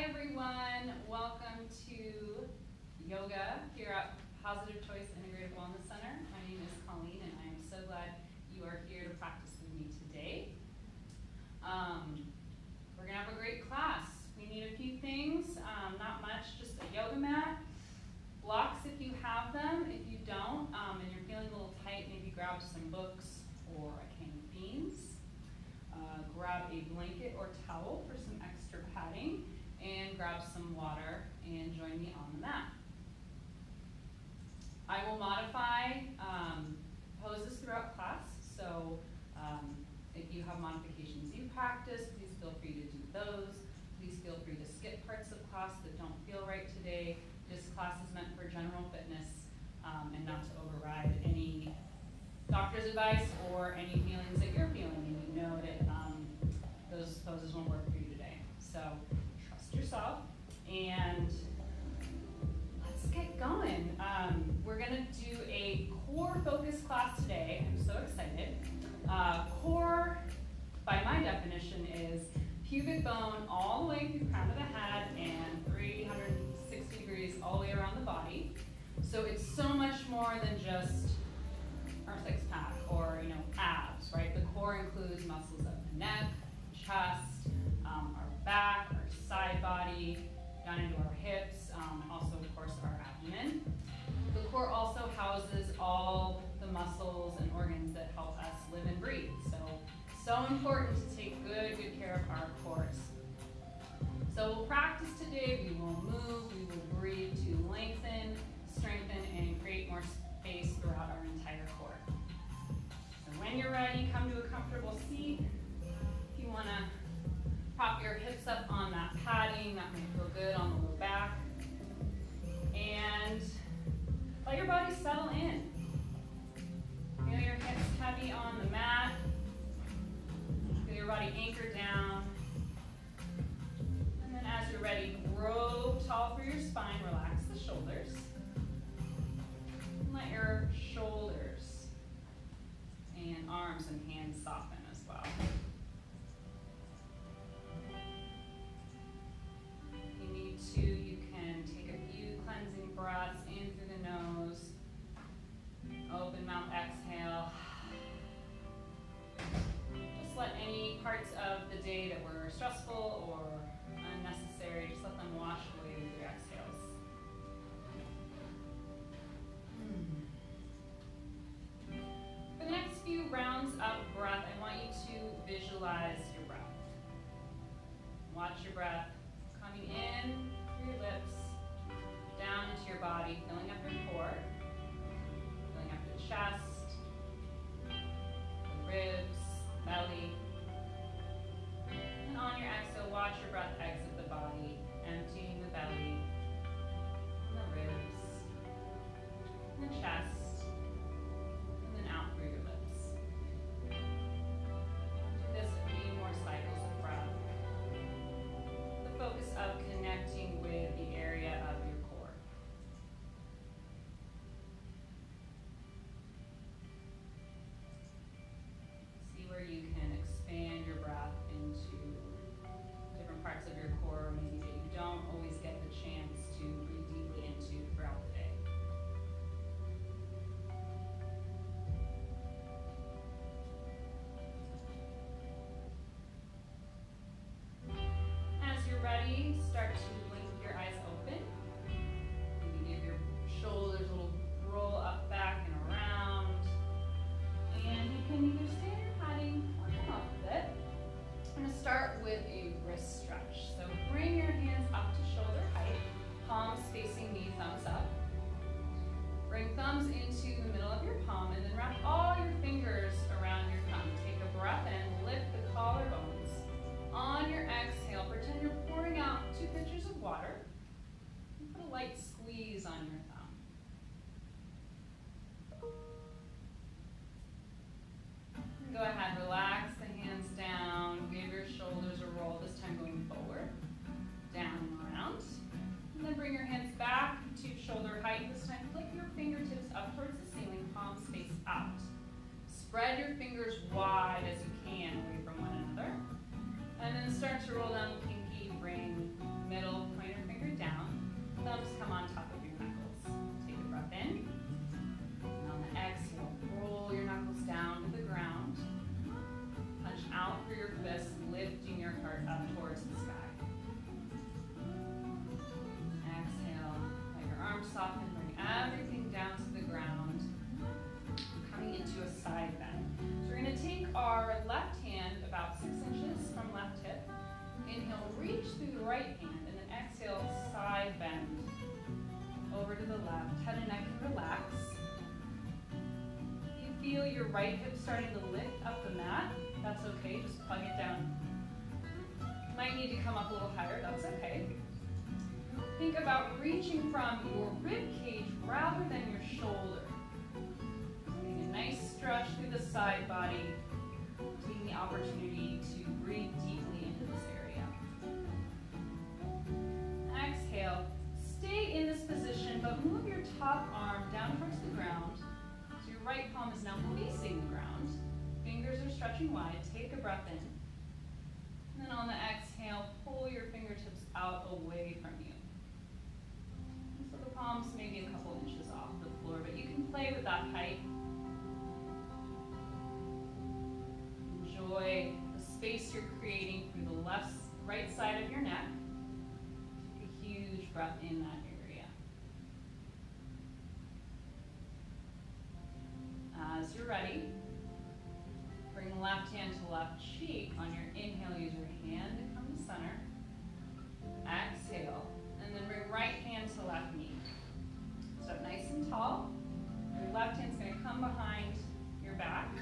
everyone, welcome to yoga here at Positive Choice Integrative Wellness Center. My name is Colleen and I am so glad you are here to practice with me today. We're going to have a great class. We need a few things, not much, just a yoga mat, blocks if you have them. If you don't and you're feeling a little tight, maybe grab some books or a can of beans. Grab a blanket or towel for some extra padding, and grab some water and join me on the mat. I will modify poses throughout class, so if you have modifications you practice, please feel free to do those. Please feel free to skip parts of class that don't feel right today. This class is meant for general fitness and not to override any doctor's advice or any feelings that you're feeling, and you know that those poses won't work for you today. So trust yourself and let's get going. We're gonna do a core focus class today. I'm so excited. Core, by my definition, is pubic bone all the way through the crown of the head and 360 degrees all the way around the body. So it's so much more than just our six pack or abs, right? The core includes muscles of the neck, chest, our back, our side body, down into our hips, also of course our abdomen. The core also houses all the muscles and organs that help us live and breathe. So important to take good care of our cores. So we'll practice today, we will move, we will breathe to lengthen, strengthen, and create more space throughout our entire core. So when you're ready, come to a comfortable seat. If you want to prop your hips up on that padding, that may feel good on the low back. And let your body settle in. Feel your hips heavy on the mat. Feel your body anchor down. And then as you're ready, grow tall through your spine, relax the shoulders. And let your shoulders and arms and hands soften as well. If you need to, you can take a few cleansing breaths in through the nose. Open mouth, exhale. Just let any parts of the day that were stressful or unnecessary, just let them wash away with your exhales. For the next few rounds of breath, I want you to visualize your breath. Watch your breath coming in through your lips, down into your body, filling up your core, filling up your chest, the ribs, belly. And on your exhale, watch your breath exit the body, emptying the belly, and the ribs, and the chest, and then out through your lips. Do this a few more cycles of breath. The focus of connecting with the area of your core. See where you can expand your breath into different parts of your core, maybe that you don't always get the chance to breathe deeply into throughout the day. As you're ready, start to blink your eyes open. Maybe give your shoulders a little roll up, back, and around. And you can either stay in your padding or come up a bit. I'm going to start with a wrist stretch. So bring your hands up to shoulder height, palms facing me, thumbs up. Bring thumbs into the middle of your palm and then wrap all your fingers around your thumb. Take a breath in, lift the collarbones. On your exhale, pretend you're pouring out 2 pitchers of water. And put a light squeeze on your thumb. And go ahead, relax the hands down, give your shoulders a roll, this time going forward, down and around. And then bring your hands back to shoulder height. This time flip your fingertips up towards the ceiling, palms face out. Spread your fingers wide as you can away from one another. And then start to roll down the pinky, bring middle heart up towards the sky. Exhale, let your arms soften, bring everything down to the ground, coming into a side bend. So we're going to take our left hand about 6 inches from left hip. Inhale, reach through the right hand, and then exhale, side bend over to the left. Head and neck can relax. You feel your right hip starting to lift up the mat. That's okay, just plug it down. Might need to come up a little higher, that's okay. Think about reaching from your rib cage rather than your shoulder. Getting a nice stretch through the side body, taking the opportunity to breathe deeply into this area. Exhale, stay in this position, but move your top arm down towards the ground. So your right palm is now facing the ground. Fingers are stretching wide. Take a breath in. And then on the exhale, pull your fingertips out away from you. And so the palms may be a couple inches off the floor, but you can play with that height. Enjoy the space you're creating through the right side of your neck. Take a huge breath in that area. As you're ready, bring left hand to left cheek. On your inhale, use your hand to come to center. Exhale, and then bring right hand to left knee. Step nice and tall. Your left hand's going to come behind your back,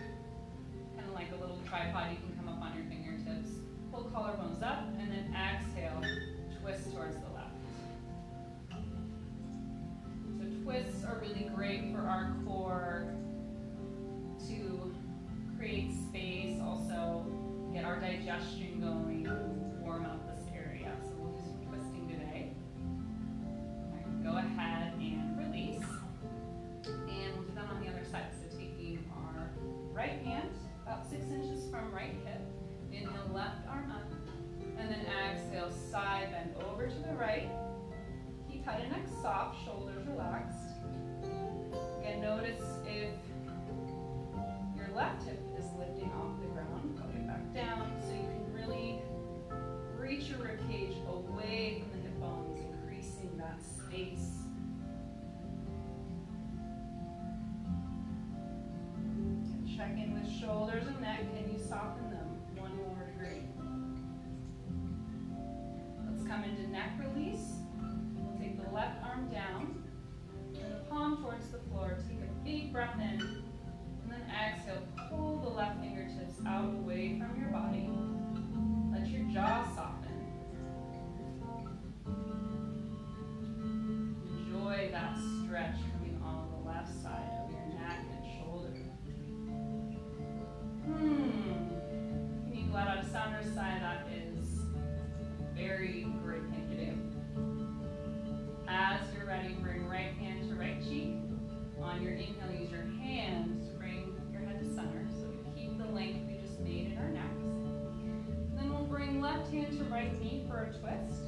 kind of like a little tripod. You can come up on your fingertips. Pull collarbones up, and then exhale, twist towards the left. So twists are really great for our core to create space, also get our digestion going, warm up this area. So we'll do some twisting today. All right, go ahead and release. And we'll do that on the other side. So taking our right hand, about 6 inches from right hip. Inhale, left arm up. And then exhale, side bend over to the right. Keep head and neck soft, shoulders relaxed. Again, notice if your left hip is lifting off the ground, put it back down so you can really reach your rib cage away from the hip bones, increasing that space. And check in with shoulders and neck. Can you soften them 1 more degree? Let's come into neck release. We'll take the left arm down and the palm towards the floor. Take a big breath in. And then exhale, pull the left fingertips out away from your body. Let your jaw soften. Enjoy that stretch coming on the left side of your neck and shoulder. Can you let out a sound or sigh? That is a very great thing to do. As you're ready, bring right hand to right cheek. On your inhale, use your hands to bring your head to center, so we keep the length we just made in our necks. And then we'll bring left hand to right knee for a twist.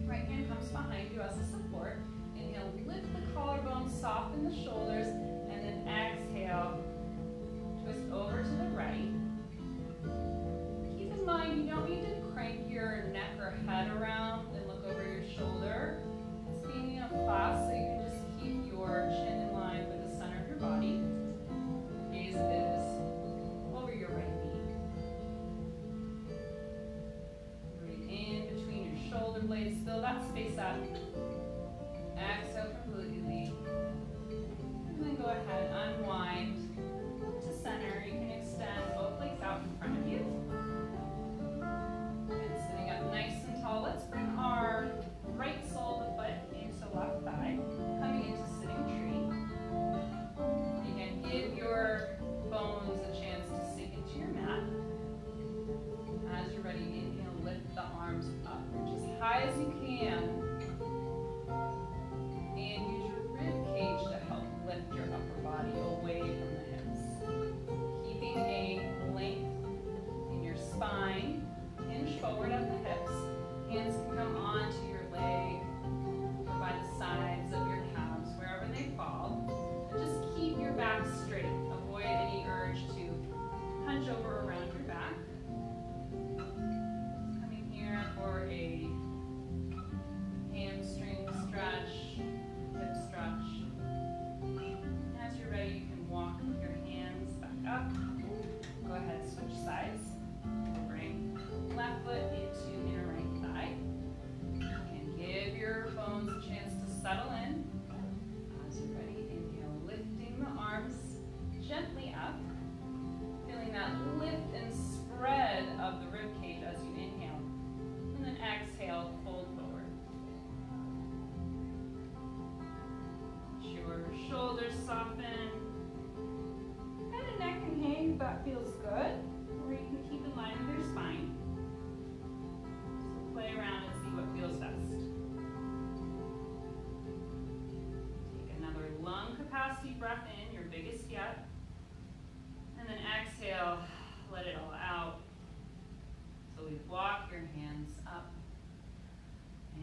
Right hand comes behind you as a support. Inhale, lift the collarbone, soften the shoulders, and then exhale, twist over to the right. Keep in mind, you don't need to crank your neck or head around and look over your shoulder. Speaking of class, so you can just keep your chin in line with the center of your body. Gaze is over your right knee. Breathe in between your shoulder blades. Fill that space up. Exhale completely. And then go ahead, unwind to center. You can extend both legs out in front of you. And sitting up nice and tall. Let's bring our right sole of the foot into left thigh, coming into sitting tree. Again, give your bones a chance to sink into your mat. As you're ready, inhale, lift the arms up, reach as high as you can. And use your rib cage to help lift your upper body away from the hips. Keeping a length in your spine, hinge forward at the hips. Hands can come onto your leg or by the sides of your calves, wherever they fall. And just keep your back straight. Avoid any urge to hunch over around your back. soften. Head and neck can hang if that feels good, or you can keep in line with your spine. So play around and see what feels best. Take another lung capacity breath in, your biggest yet. And then exhale, let it all out. So we walk your hands up.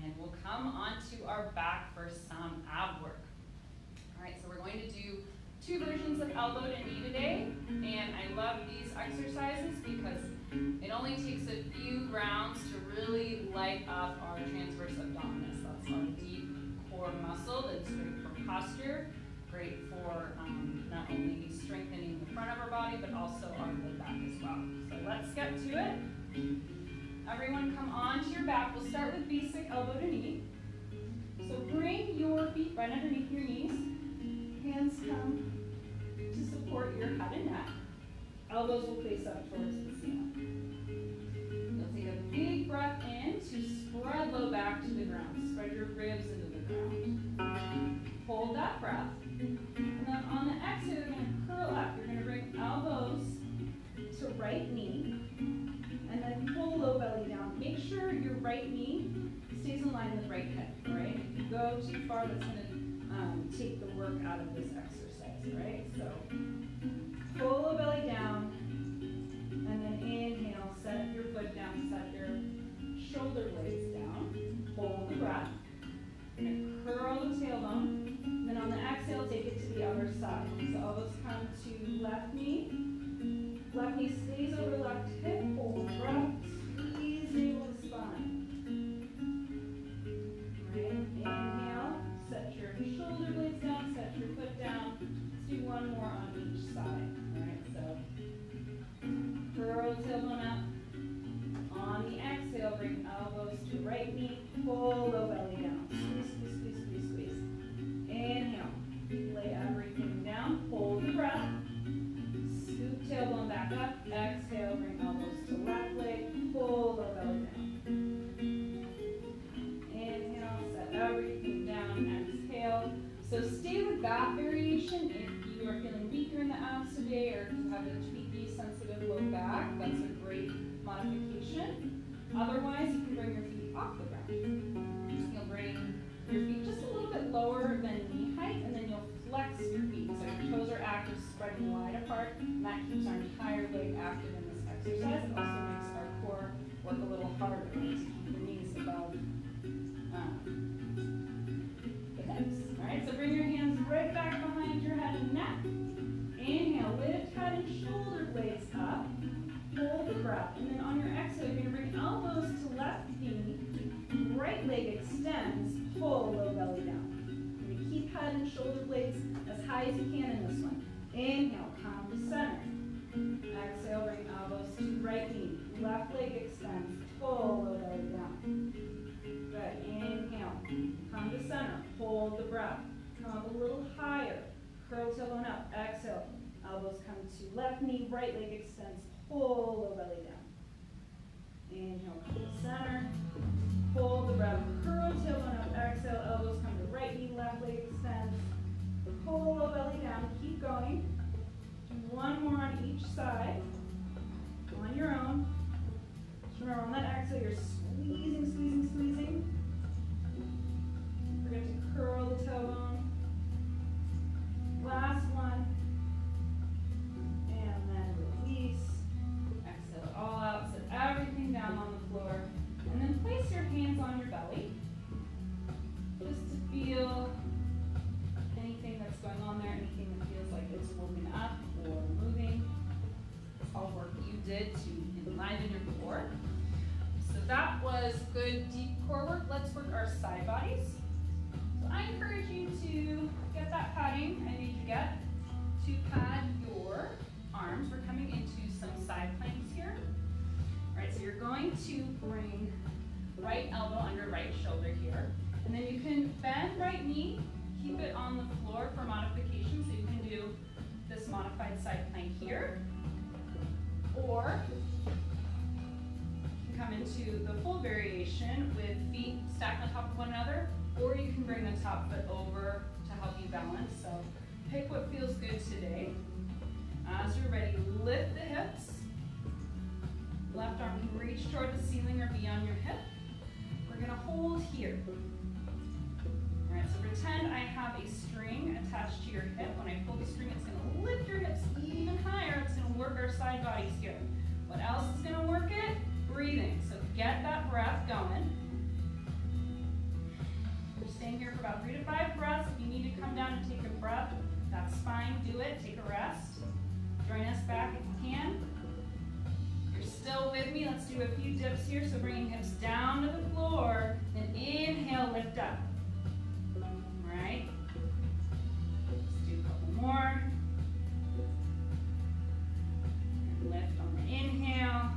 And we'll come onto our back for some ab work. All right, so we're going to do 2 versions of elbow to knee today. And I love these exercises because it only takes a few rounds to really light up our transverse abdominis. That's our deep core muscle that's great for posture, great for not only strengthening the front of our body, but also our mid back as well. So let's get to it. Everyone come onto your back. We'll start with basic elbow to knee. So bring your feet right underneath your knees. Hands come to support your head and neck. Elbows will face up towards the ceiling. You'll take a big breath in to spread low back to the ground. Spread your ribs into the ground. Hold that breath. And then on the exhale, you're going to curl up. You're going to bring elbows to right knee. And then pull low belly down. Make sure your right knee stays in line with right hip, all right? If you go too far, that's going to take the work out of this exercise, all right? So pull low belly down, and then inhale, set your foot down, set your shoulder blades down. Hold the breath. You're going to curl the tailbone. Then on the exhale, take it to the other side. So elbows come to left knee. Left knee stays over left hip, hold breath, squeezing the spine. Right, inhale, set your shoulder blades down, set your foot down. Let's do one more on each side. Alright, so curl tailbone up. On the exhale, bring elbows to right knee, pull low belly down. Squeeze, squeeze, squeeze, squeeze, squeeze. Inhale, lay everything down, hold the breath. Scoop tailbone back up. Exhale, bring elbows to left leg. Pull low belly down. Inhale, set everything down. Exhale. So stay with that variation if you are feeling weaker in the abs today, or if you have a tweaky, sensitive low back. That's a great modification. Otherwise, you can bring your feet off the ground. You'll bring your feet just a little bit lower than knee height, and then you'll flex your feet. So your toes are active, spreading wide apart, and that keeps our entire leg active in this exercise. It also makes our core work a little harder to keep the knees above the hips. All right, so bring your hands right back behind your head and neck. Inhale, lift head and shoulder blades up. Hold the breath, and then on your exhale, you're going to bring elbows to left knee. Right leg extends, pull low belly down. Keep head and shoulder blades as high as you can in this one. Inhale, come to center. Exhale, bring elbows to right knee. Left leg extends, pull low belly down. Good, inhale, come to center. Hold the breath. Come up a little higher. Curl tailbone up. Exhale, elbows come to left knee. Right leg extends, pull low belly down. Inhale, come to center. Hold the breath, curl tailbone up, exhale, elbows come to right knee, left leg extends. Pull low belly down, keep going. Do one more on each side, on your own. Just remember on that exhale, you're squeezing, squeezing, squeezing. Don't forget to curl the tailbone. Last one. And then release. Exhale it all out, set everything down on the floor. And then place your hands on your belly, just to feel anything that's going on there, anything that feels like it's woken up or moving. It's all work you did to enliven your core. So that was good deep core work. Let's work our side bodies. So I encourage you to get that padding I made you get to pad your arms. We're coming into some side planks here. All right, so you're going to bring right elbow under right shoulder here. And then you can bend right knee, keep it on the floor for modification. So you can do this modified side plank here. Or you can come into the full variation with feet stacked on top of one another. Or you can bring the top foot over to help you balance. So Pick what feels good today. As you're ready, lift the hips. Left arm can reach toward the ceiling or beyond your hip. We're gonna hold here. All right, so pretend I have a string attached to your hip. When I pull the string, it's gonna lift your hips even higher. It's gonna work our side bodies here. What else is gonna work it? Breathing. So get that breath going. We're staying here for about 3 to 5 breaths. If you need to come down and take a breath, that's fine. Do it. Take a rest. Join us back if you can. You're still with me. Let's do a few dips here. So bringing hips down to the floor. And inhale, lift up. All right. Let's do a couple more. And lift on the inhale.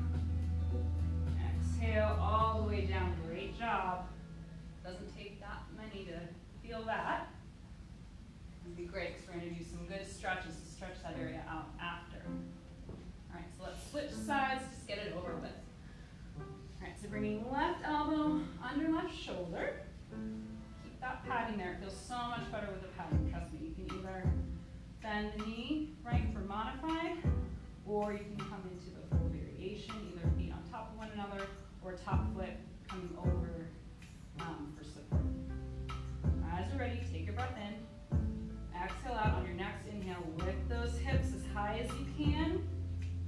Exhale all the way down. Great job. Doesn't take that many to feel that. It'd be great because we're going to do some good stretches to stretch that area out after. All right, so let's switch sides, just get it over with. All right, so bringing left elbow under left shoulder. Keep that padding there. It feels so much better with the padding, trust me. You can either bend the knee right for modified, or you can come into the full variation, either feet on top of one another, or top foot coming over for support. As you're ready, take your breath in. Exhale out on your next inhale. Lift those hips as high as you can.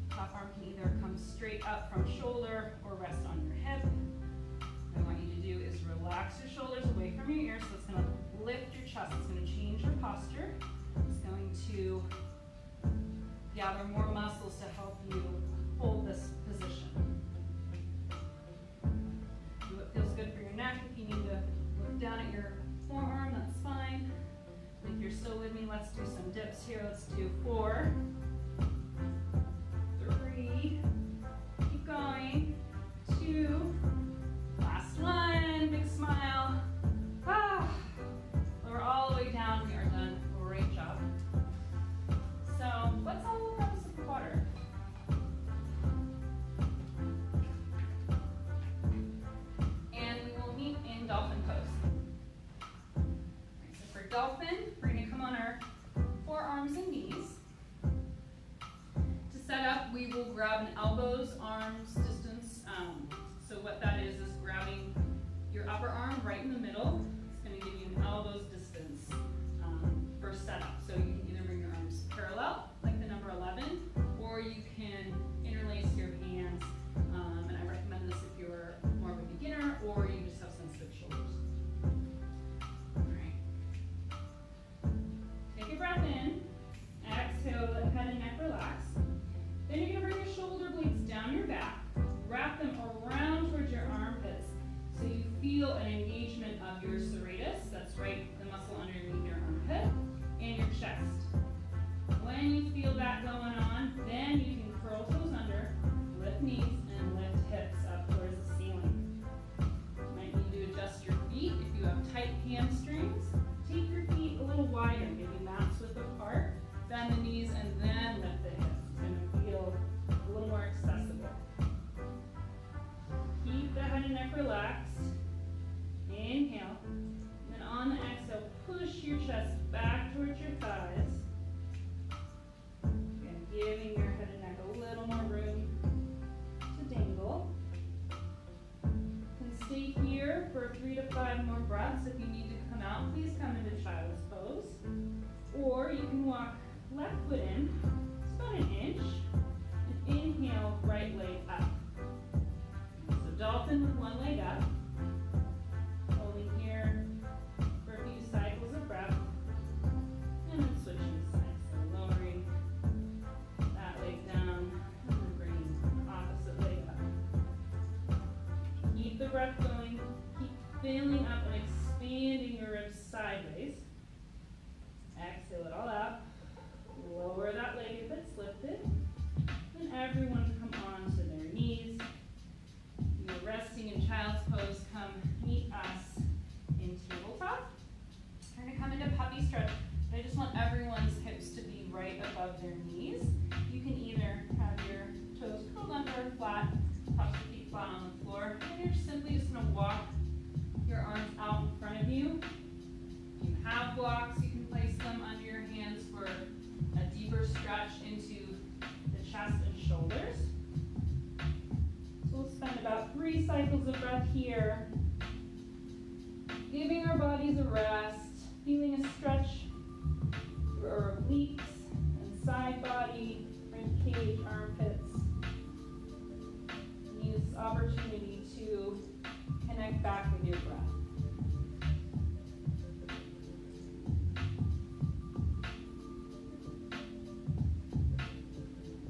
Top arm can either come straight up from shoulder or rest on your hip. What I want you to do is relax your shoulders away from your ears. So it's going to lift your chest. It's going to change your posture. It's going to gather more muscles to help you hold this position. Do what feels good for your neck. If you need to look down at your forearm, that's fine. If you're still with me, let's do some dips here. Let's do 4, 3, keep going, 2, last one, big smile. Lower all the way down, we are done. Great job. So what's all the purpose of water? And we will meet in dolphin pose. So for dolphin, we're going to come on our forearms and knees. To set up, we will grab an elbows, arms distance. So what that is grabbing your upper arm right in the middle. It's going to give you an elbows distance for setup. So you can either bring your arms parallel, like the number 11, or you can interlace your hands. And I recommend this if you're more of a beginner or you just have sensitive shoulders. All right. Take a breath in. Exhale, let head and neck relax. Then you're going to bring your shoulder blades down your back. Wrap them around towards your armpits so you feel an engagement of your serratus. That's right, the muscle underneath your armpit, and your chest. When you feel that going on, then you can curl toes under, lift knees, and lift hips up towards the ceiling. You might need to adjust your feet. If you have tight hamstrings, take your feet a little wider, maybe max width apart, bend the knees, and then lift the hips. It's going to feel a little more accessible. Keep the head and neck relaxed. Inhale. And then on the exhale, push your chest back towards your thighs. Again, giving your head and neck a little more room to dangle. You can stay here for 3 to 5 more breaths. If you need to come out, please come into child's pose. Or you can walk left foot in, it's about an inch, and inhale, right leg up. So dolphin with one leg up, holding here for a few cycles of breath, and then switching sides. So lowering that leg down, and then bringing the opposite leg up. Keep the breath going, keep filling up and expanding your ribs sideways. Exhale it all out. Lower that leg if it's lifted. Then everyone come onto their knees. You're resting in child's pose. Come meet us in tabletop. We're going to come into puppy stretch. But I just want everyone's hips to be right above their knees. You can either have your toes curled under or flat, tops of feet flat on the floor. And you're simply just going to walk your arms out in front of you. If you have blocks, you can place them under your hands for here, giving our bodies a rest, feeling a stretch through our obliques and side body, rib cage, armpits. Use this opportunity to connect back with your breath.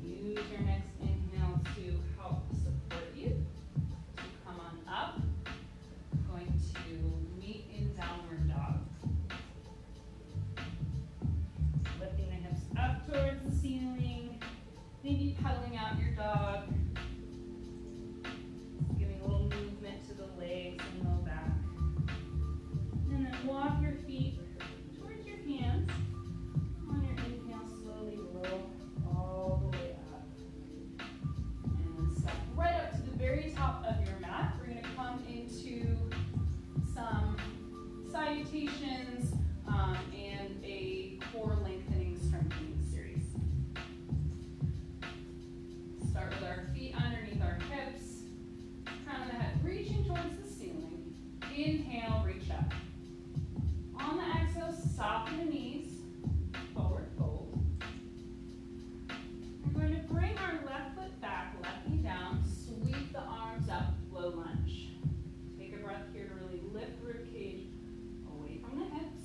Use your next inhale to help support you. To come on up. Going to meet in downward dog. Lifting the hips up towards the ceiling. Maybe pedaling out your dog. Giving a little movement to the legs and low back. And then walk your feet towards your hands. On your inhale, slowly roll all the way up. And then step right up to the very top of your mat. We're going to come into some salutations and a core lengthening, strengthening series. Start with our feet underneath our hips. Crown of the head reaching towards the ceiling. Inhale, reach up. On the exhale, soften the knees. Forward fold. We're going to bring our left foot back, left knee down. Sweep the arms up, low lunge. Take a breath here to really lift the rib cage away from the hips.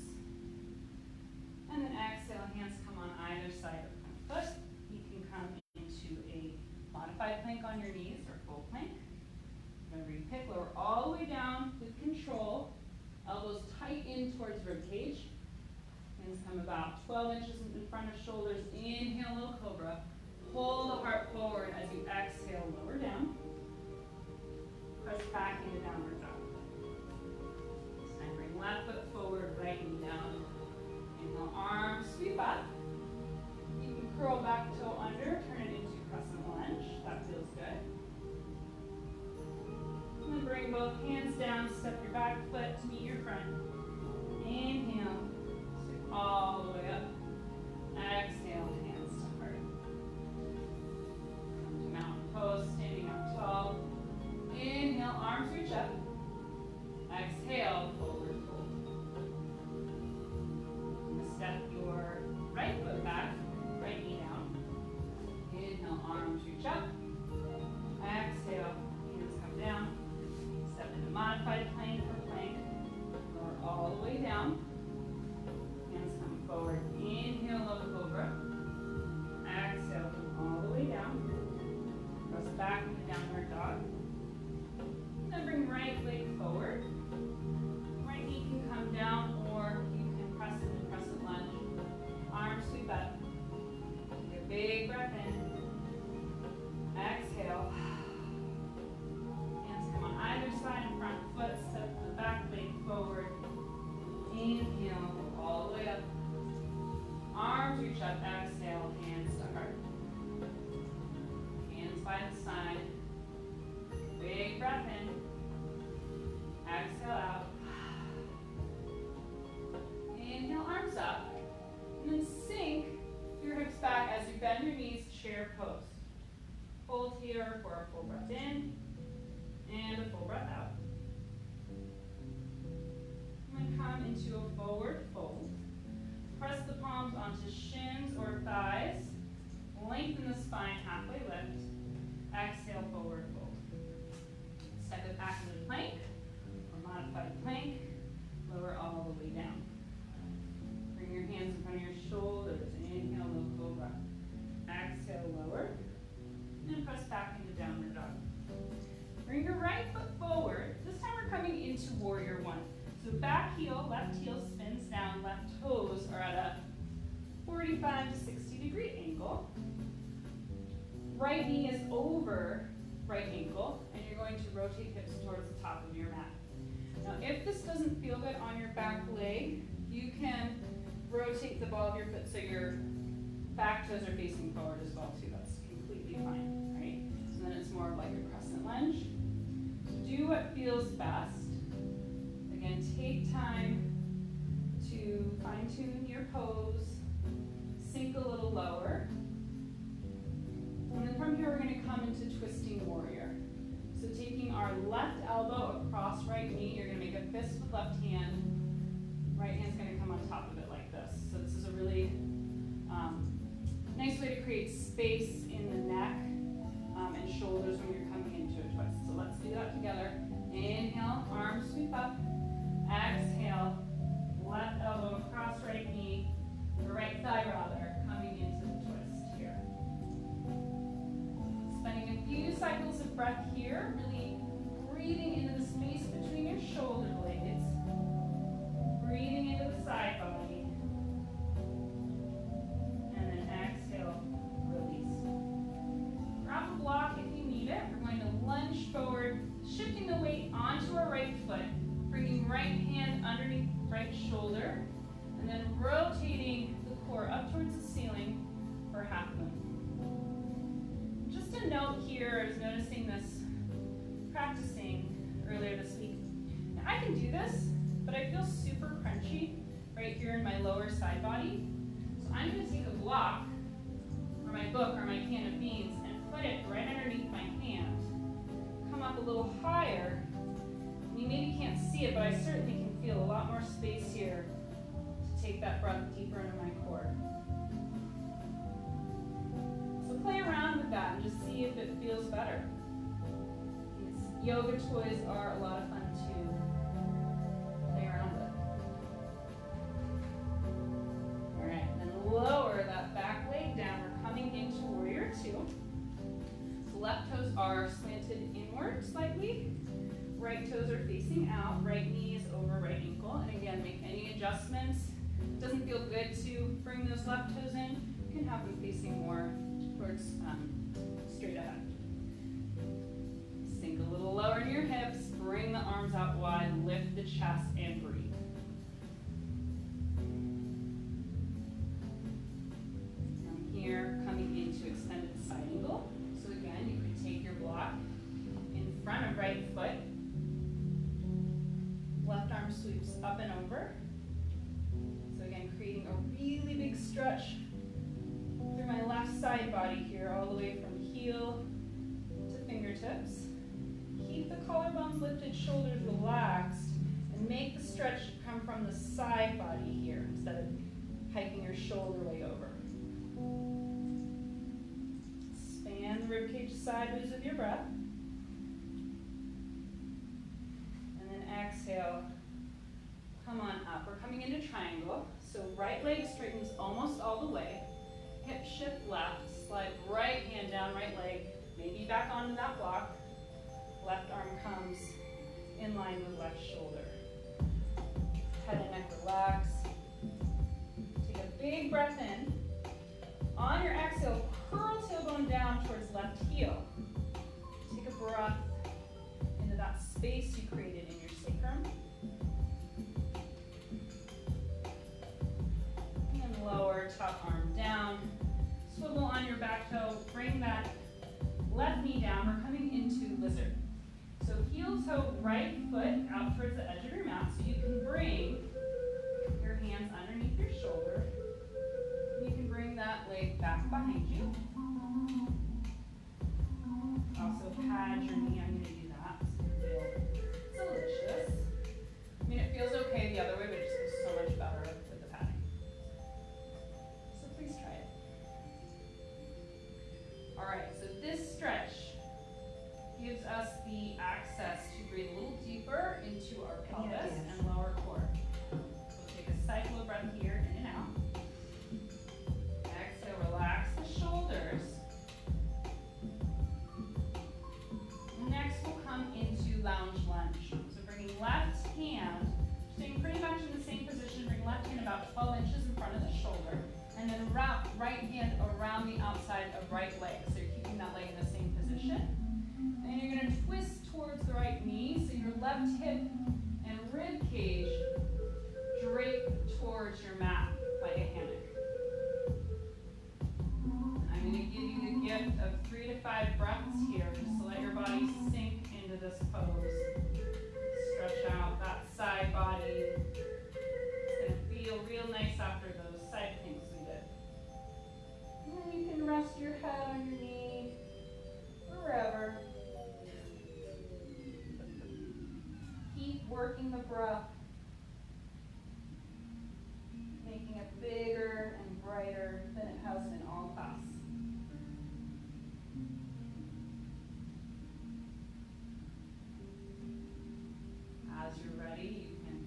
And then exhale, hands come on either side of the front foot. You can come into a modified plank on your knees or full plank. Remember, you pick, lower all the way down with control. Elbows tight in towards rib cage. Hands come about 12 inches in front of shoulders. Inhale, low cobra. Pull the heart forward as you exhale, lower down. Press back into downward dog. This time bring left foot forward, right knee down. Inhale, arms sweep up. You can curl back toe under, turn it into crescent lunge. That feels good. And then bring both hands down, step your back foot to meet your front. Inhale, sweep all the way up. Exhale, hands to heart. Come to mountain pose, standing up tall. Inhale, arms reach up. Exhale, forward fold. Step your right foot back, right knee down. Inhale, arms reach up. Exhale, hands come down. Step into modified plank or plank. Lower all the way down. Hands come forward. Inhale, low cobra. Exhale, come all the way down. Press back into downward dog. Then bring right leg forward. Right knee can come down, or you can press into crescent lunge. Arms sweep up. Take a big breath in. Exhale. Hands come on either side and front foot. Step the back leg forward. Inhale, go all the way up. Arms reach up. Exhale, hands to heart. Hands by the side. Big breath in. Exhale out. Inhale, arms up. And then sink your hips back as you bend your knees, chair pose. Hold here for a full breath in and a full breath out. And then come into a forward fold. Press the palms onto shins or thighs. Lengthen the spine, halfway lift. Exhale, forward fold. Step it back into plank or modified plank. Lower all the way down. Bring your hands in front of your shoulders. Inhale, low cobra. Exhale, lower. And press back into downward dog. Bring your right foot forward. This time we're coming into warrior one. So back heel, left heel spins down, left toes are at a 45 to 60 degree angle. Right knee is over right ankle, and you're going to rotate hips towards the top of your mat. Now, if this doesn't feel good on your back leg, you can rotate the ball of your foot so your back toes are facing forward as well too. That's completely fine, right? So then it's more of like a crescent lunge. Do what feels best. Again, take time to fine-tune your pose, sink a little lower. And then from here, we're going to come into twisting warrior. So taking our left elbow across right knee, you're gonna make a fist with left hand. Right hand's gonna come on top of it like this. So this is a really nice way to create space in the neck and shoulders when you're coming into a twist. So let's do that together. Inhale, arms sweep up. Exhale, left elbow across right knee, or right thigh rather, coming into the twist here. Spending a few cycles of breath here, really breathing into the space between your shoulder blades. Breathing into the side body. And then exhale, release. Grab a block if you need it. We're going to lunge forward, shifting the weight onto our right foot, bringing right hand underneath right shoulder, and then rotating the core up towards the ceiling for half moon. Just a note here, I was noticing this practicing earlier this week. Now I can do this, but I feel super crunchy right here in my lower side body. So I'm going to take a block, or my book, or my can of beans, and put it right underneath my hand. Come up a little higher. You maybe can't see it, but I certainly can feel a lot more space here to take that breath deeper into my core. So play around with that and just see if it feels better. These yoga toys are a lot of fun to play around with. All right, then lower that back leg down. We're coming into warrior two. The left toes are slanted inward slightly. Right toes are facing out, right knee is over right ankle. And again, make any adjustments. It doesn't feel good to bring those left toes in. You can have them facing more towards straight ahead. Sink a little lower in your hips, bring the arms out wide, lift the chest and breathe. From here, coming into extended side angle. So again, you could take your block in front of right foot. Left arm sweeps up and over. So again, creating a really big stretch through my left side body here, all the way from heel to fingertips. Keep the collarbones lifted, shoulders relaxed, and make the stretch come from the side body here instead of hiking your shoulder way over. Expand the ribcage sideways with your breath. Exhale, come on up. We're coming into triangle. So right leg straightens almost all the way. Hip shift left, slide right hand down right leg, maybe back onto that block. Left arm comes in line with left shoulder. Head and neck relax. Take a big breath in. On your exhale, curl tailbone down towards left heel. Take a breath into that space you created in your sacrum. And lower top arm down. Swivel on your back toe. Bring that left knee down. We're coming into lizard. So heel toe, right foot out towards the edge of your mat. So you can bring your hands underneath your shoulder. You can bring that leg back behind you. Also pad your knee. I'm going to do that. It's delicious. I mean, it feels okay the other way, but it just feels so much better with the padding. So please try it. All right, so this stretch gives us the access to breathe a little deeper into our pelvis and lower core. So we'll take a cycle of breath here, in and out. Exhale, relax the shoulders. Next, we'll come into lounge lunge. So bringing left hand, staying pretty much in the same position, bring left hand about 12 inches in front of the shoulder, and then wrap right hand around the outside of right leg. So you're keeping that leg in the same position. And you're going to twist towards the right knee, so your left hip and rib cage drape towards your mat like a hammock. I'm going to give you the gift of 3 to 5 breaths here, just to let your body sink into this pose. Stretch out that side body. It's going to feel real nice after those side things we did. And then you can rest your head on your knee, wherever. working the breath, making it bigger and brighter than it has been all class. As you're ready, you can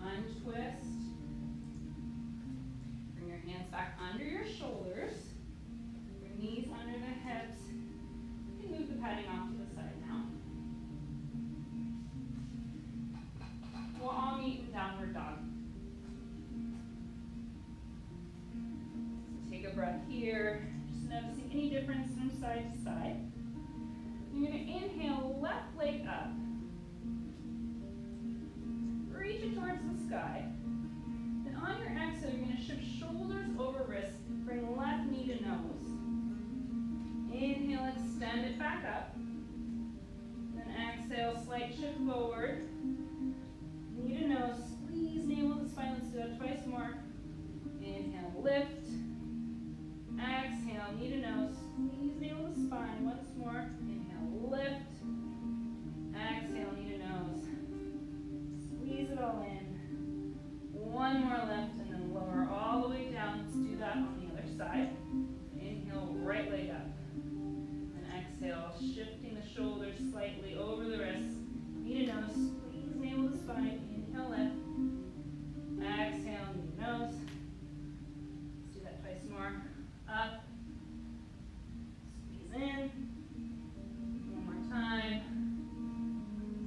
untwist. Bring your hands back under your shoulders. Your knees under the hips. You can move the padding off to the side now. We'll all meet in downward dog. So take a breath here. Just noticing any difference from side to side. You're going to inhale, left leg up. Reach it towards the sky. Then on your exhale, you're going to shift shoulders over wrists. Bring left knee to nose. Inhale, extend it back up. Then exhale, slight shift forward. Knee to nose, squeeze navel to spine. Let's do that twice more. Inhale, lift. Exhale, knee to nose, squeeze navel to spine. Once more. Inhale, lift. Exhale, knee to nose. Squeeze it all in. One more lift and then lower all the way down. Let's do that on the other side. Inhale, right leg up. And exhale, shifting the shoulders slightly over the wrists. Knee to nose, squeeze navel to spine. Inhale, lift. Exhale, knee to nose. Let's do that twice more. Up. Squeeze in. One more time.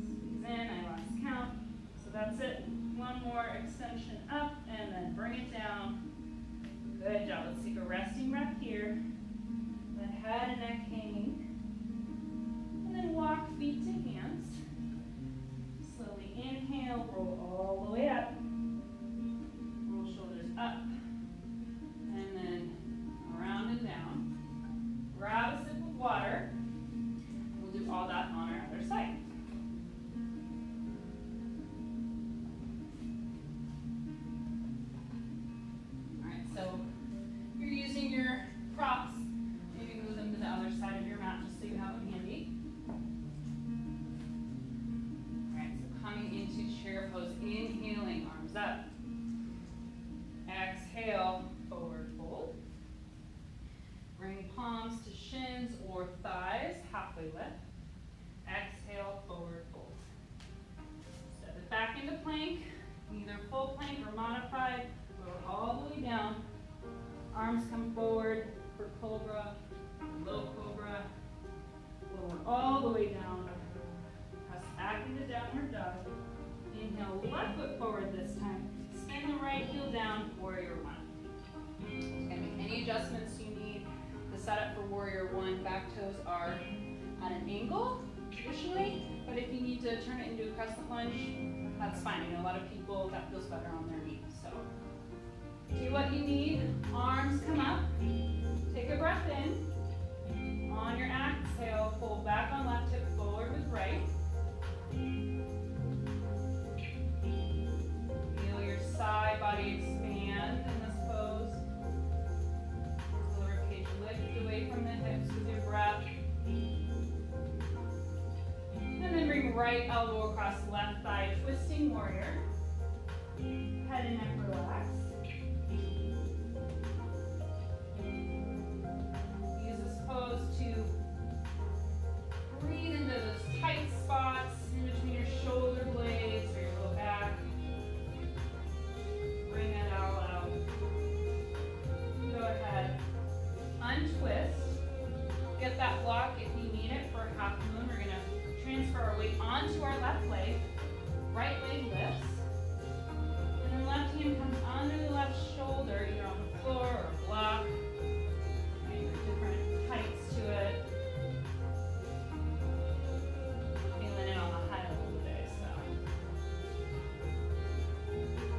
Squeeze in. I lost count. So that's it. One more extension up and then bring it down. Good job. Let's take a resting breath here. Let head and neck hanging. And then walk feet to hands. Slowly inhale, roll all the way up. Roll shoulders up. And then around and down. Grab a sip of water. We'll do all that on our other side. So you're using your props. Maybe move them to the other side of your mat just so you have them handy. All right, so coming into chair pose, inhaling, arms up. Exhale, forward fold. Bring palms to shins or thighs, halfway lift. Exhale, forward fold. Step it back into plank, either full plank or modified. Lower all the way down. Arms come forward for cobra, low cobra. Lower all the way down. Press back into downward dog. Inhale, left foot forward this time. Spin the right heel down, warrior one. You can make any adjustments you need. The setup for warrior one, back toes are at an angle, traditionally, but if you need to turn it into a crescent lunge, that's fine. I know a lot of people, that feels better on their knees, so. Do what you need. Arms come up. Take a breath in. On your exhale, pull back on left hip forward with right. Feel your side body expand in this pose. Lower page lift away from the hips with your breath. And then bring right elbow across left thigh, twisting warrior. Head and neck relax. To breathe into those tight spots in between your shoulder blades or your low back. Bring it all out. Go ahead. Untwist. Get that block if you need it for a half moon. We're going to transfer our weight onto our left leg. Right leg lifts. And then left hand comes under the left shoulder, either on the floor or a block. Different heights to it. Feeling it on the high level today, so.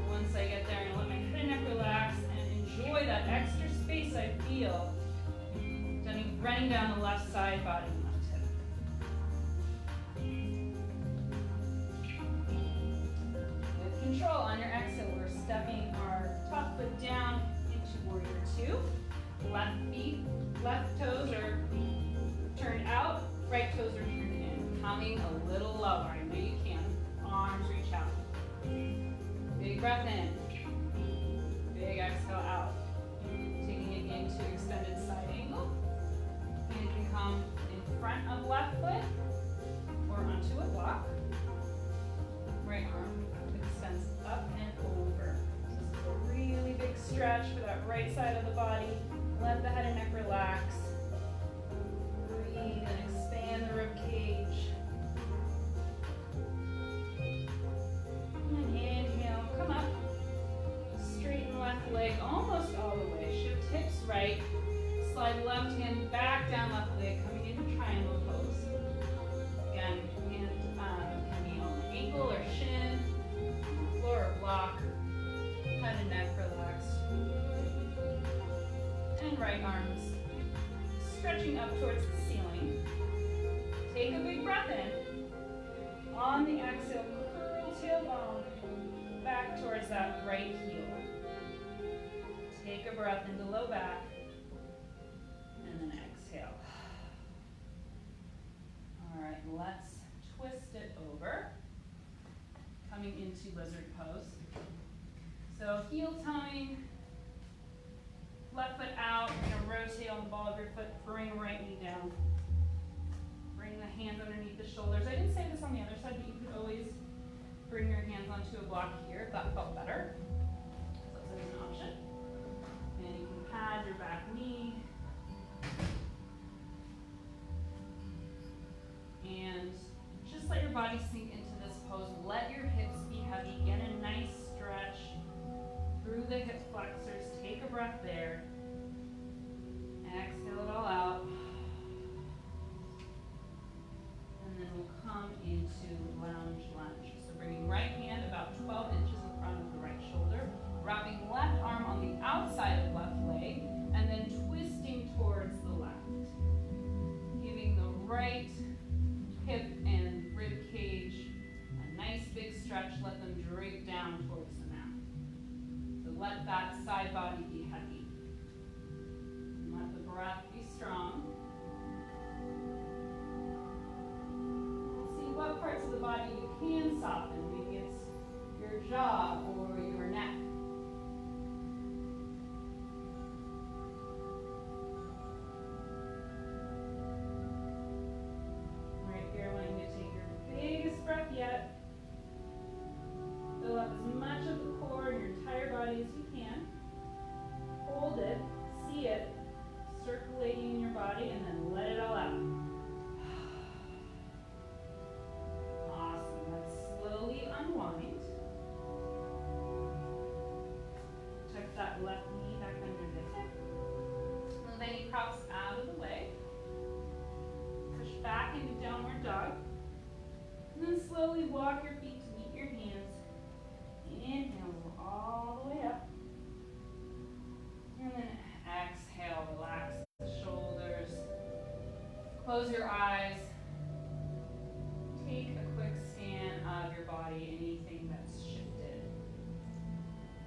Once I get there, I'm going to let my head and neck relax and enjoy that extra space I feel running down the left side body and left hip. With control, on your exhale, we're stepping our top foot down into warrior two. Left toes are turned out, right toes are turned in. Coming a little lower, I know you can. Arms reach out. breath in. Big exhale out. Taking it into extended side angle. Hand can come in front of left foot or onto a block. Right arm extends up and over. So this is a really big stretch for that right side of the body. Let the head and neck relax. Breathe and expand the rib cage. And inhale, come up. Straighten left leg almost all the way. Shift hips right. Slide left hand back down left leg, coming into triangle pose. Again, hand can be on the ankle or shin, floor or block. Head and neck relaxed. And right arms stretching up towards the ceiling. Take a big breath in. On the exhale, curl tailbone back towards that right heel. Take a breath into low back. And then exhale. All right, let's twist it over. Coming into lizard pose. So heel toeing, left foot out, you're gonna rotate on the ball of your foot, bring right knee down. Bring the hands underneath the shoulders. I didn't say this on the other side, but you could always bring your hands onto a block here if that felt better. So that's an option. And you can pad your back knee. And just let your body sink into this pose. Let your hips be heavy. Get a nice stretch through the hip flexors. Take a breath there. Exhale it all out. And then we'll come into lounge lunge. So bringing right hand about 12 inches in front of the right shoulder. Wrapping left arm on the outside of left leg. And then twisting towards the left. Giving the right hip and rib cage a nice big stretch. Let them drape down towards the mat. So let that side body be heavy. And let the breath be strong. See what parts of the body you can soften. Maybe it's your jaw or your neck. Breath yet. Fill up as much of the core and your entire body as you can. Hold it, see it, circulating in your body, and then let it all out. Awesome. Let's slowly unwind. Tuck that left knee back under the hip. Move any props out of the way. Push back into downward dog. And then slowly walk your feet to meet your hands. Inhale all the way up. And then exhale, relax the shoulders. Close your eyes. Take a quick scan of your body, anything that's shifted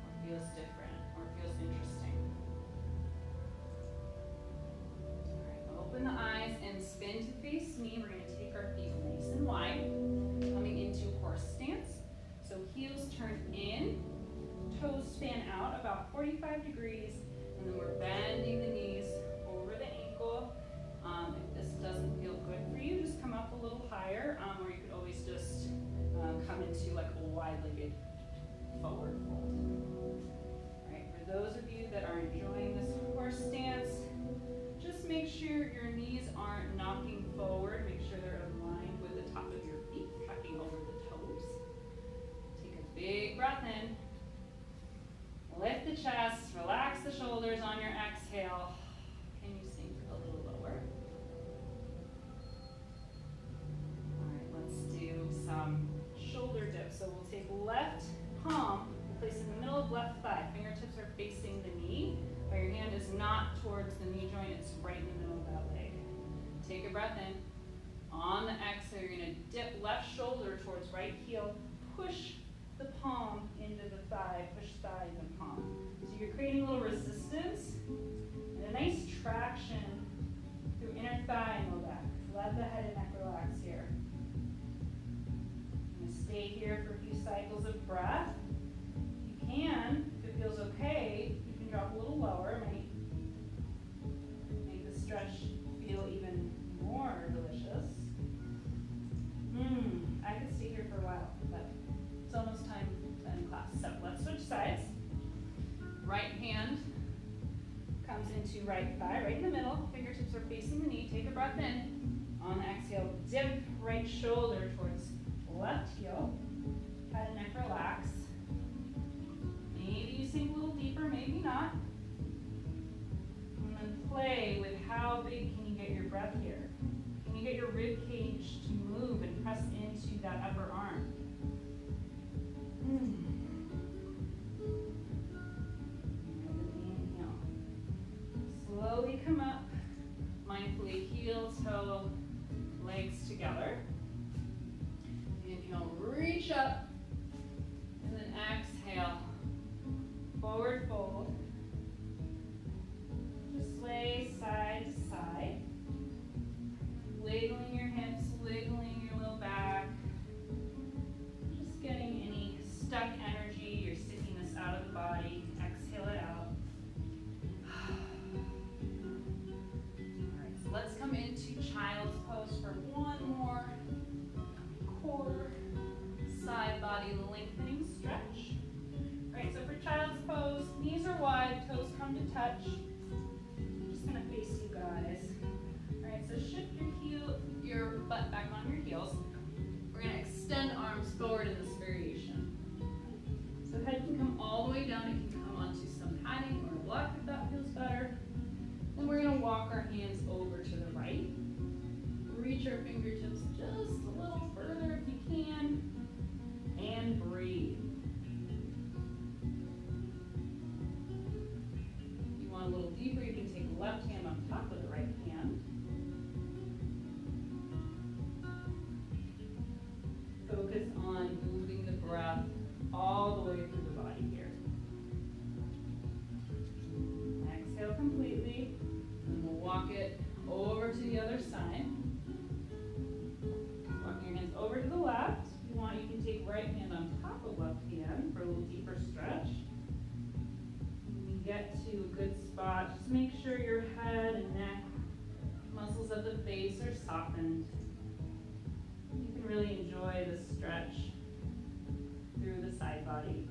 or feels different or feels interesting. All right, open the eyes and spin to face me. We're going to take our feet nice and wide. Coming into horse stance. So heels turn in, toes fan out about 45 degrees, and then we're bending the knees over the ankle. If this doesn't feel good for you, just come up a little higher, or you could always just come into like a wide-legged forward fold. All right, for those of you that are enjoying this horse stance, just make sure your knees aren't knocking forward. Make sure they're aligned with the top of your feet, tracking over the toes. Take a big breath in. Lift the chest, relax the shoulders on your exhale. Can you sink a little lower? All right, let's do some shoulder dips. So we'll take left palm, place in the middle of left thigh. Fingertips are facing the knee, but your hand is not towards the knee joint, it's right in the middle of that leg. Take a breath in. On the exhale, you're going to dip left shoulder towards right heel. Push the palm into the thigh. Push thigh into palm. So you're creating a little resistance and a nice traction through inner thigh and low back. Let the head and neck relax here. I'm going to stay here for a few cycles of breath. You And if it feels okay, you can drop a little lower. It might make the stretch feel even more delicious. I could stay here for a while, but it's almost time to end class. So let's switch sides. Right hand comes into right thigh, right in the middle. Fingertips are facing the knee. Take a breath in. On the exhale, dip right shoulder towards left heel. Head and neck relax. Maybe you sink a little deeper, maybe not. And then play with how big can you get your breath here. Can you get your rib cage to move and press into that upper arm? Inhale. Slowly come up. Mindfully heel, toe, legs together. Inhale, reach up. And then exhale. Forward fold. Just sway side to side. Wiggling your hips, wiggling your low back. Just getting any stuck energy or stickiness out of the body. Exhale it out. Alright, so let's come into child's pose for one more core side body lengthening stretch. Alright, so for child's pose, knees are wide, toes come to touch. I'm just gonna face you guys. Alright, so shift your butt back on your heels. We're gonna extend arms forward in this variation. So head can come all the way down. It can come onto some padding or a block if that feels better. Then we're gonna walk our hands over to the right. Reach our fingertips just a little further if you can. And breathe. If you want a little deeper, you can take the left hand on top of the right hand. Focus on moving the breath all the way through the body here. Exhale completely, and we'll walk it over to the other side. Walking your hands over to the left. If you want, you can take right hand on top of left hand for a little deeper stretch. When you get to a good spot, just make sure your head and neck, muscles of the face are softened. You can really enjoy the stretch through the side body.